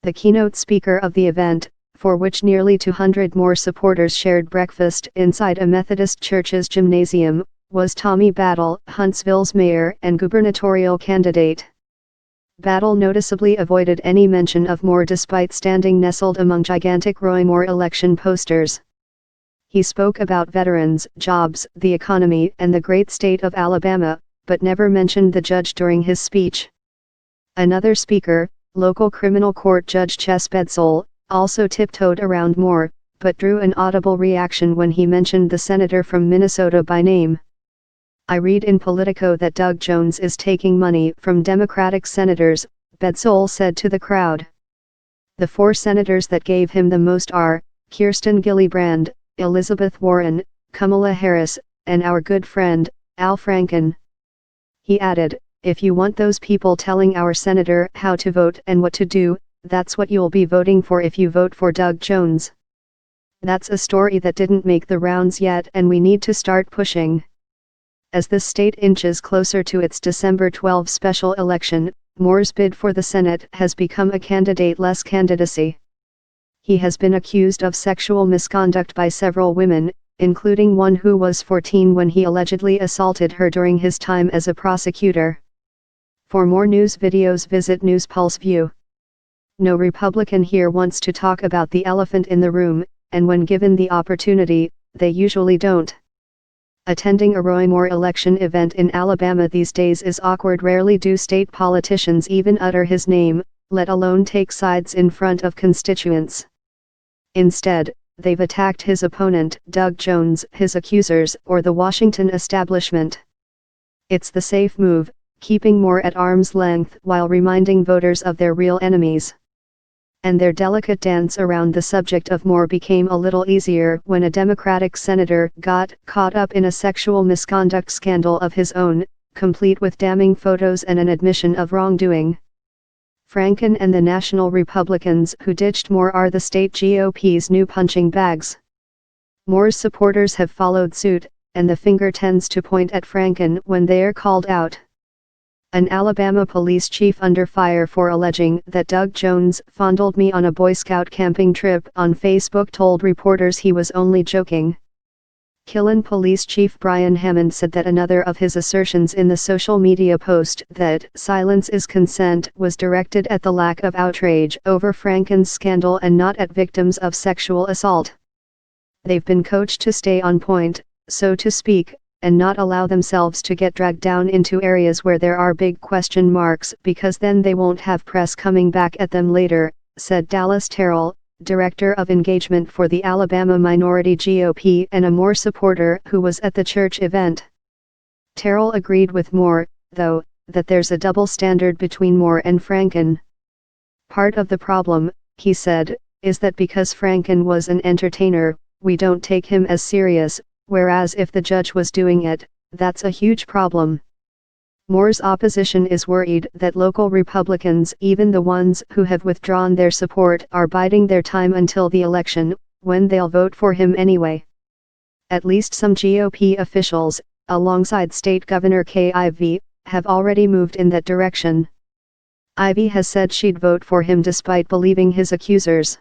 The keynote speaker of the event, for which nearly 200 more supporters shared breakfast inside a Methodist church's gymnasium, was Tommy Battle, Huntsville's mayor and gubernatorial candidate. Battle noticeably avoided any mention of Moore despite standing nestled among gigantic Roy Moore election posters. He spoke about veterans, jobs, the economy and the great state of Alabama, but never mentioned the judge during his speech. Another speaker, local criminal court Judge Ches Bedsole, also tiptoed around Moore, but drew an audible reaction when he mentioned the senator from Minnesota by name. "I read in Politico that Doug Jones is taking money from Democratic senators," Bedsole said to the crowd. "The 4 senators that gave him the most are Kirsten Gillibrand, Elizabeth Warren, Kamala Harris, and our good friend, Al Franken." He added, "If you want those people telling our senator how to vote and what to do, that's what you'll be voting for if you vote for Doug Jones. That's a story that didn't make the rounds yet and we need to start pushing." As the state inches closer to its December 12 special election, Moore's bid for the Senate has become a candidate-less candidacy. He has been accused of sexual misconduct by several women, including one who was 14 when he allegedly assaulted her during his time as a prosecutor. For more news videos visit News Pulse View. No Republican here wants to talk about the elephant in the room, and when given the opportunity, they usually don't. Attending a Roy Moore election event in Alabama these days is awkward. Rarely do state politicians even utter his name, let alone take sides in front of constituents. Instead, they've attacked his opponent, Doug Jones, his accusers, or the Washington establishment. It's the safe move, keeping Moore at arm's length while reminding voters of their real enemies. And their delicate dance around the subject of Moore became a little easier when a Democratic senator got caught up in a sexual misconduct scandal of his own, complete with damning photos and an admission of wrongdoing. Franken and the national Republicans who ditched Moore are the state GOP's new punching bags. Moore's supporters have followed suit, and the finger tends to point at Franken when they're called out. An Alabama police chief under fire for alleging that Doug Jones fondled me on a Boy Scout camping trip on Facebook told reporters he was only joking. Killen Police Chief Brian Hammond said that another of his assertions in the social media post that silence is consent was directed at the lack of outrage over Franken's scandal and not at victims of sexual assault. They've been coached to stay on point, so to speak, and not allow themselves to get dragged down into areas where there are big question marks because then they won't have press coming back at them later, said Dallas Terrell, Director of Engagement for the Alabama Minority GOP and a Moore supporter who was at the church event. Terrell agreed with Moore, though, that there's a double standard between Moore and Franken. "Part of the problem," he said, "is that because Franken was an entertainer, we don't take him as serious, whereas if the judge was doing it, that's a huge problem." Moore's opposition is worried that local Republicans, even the ones who have withdrawn their support, are biding their time until the election, when they'll vote for him anyway. At least some GOP officials, alongside State Governor Kay Ivey, have already moved in that direction. Ivey has said she'd vote for him despite believing his accusers.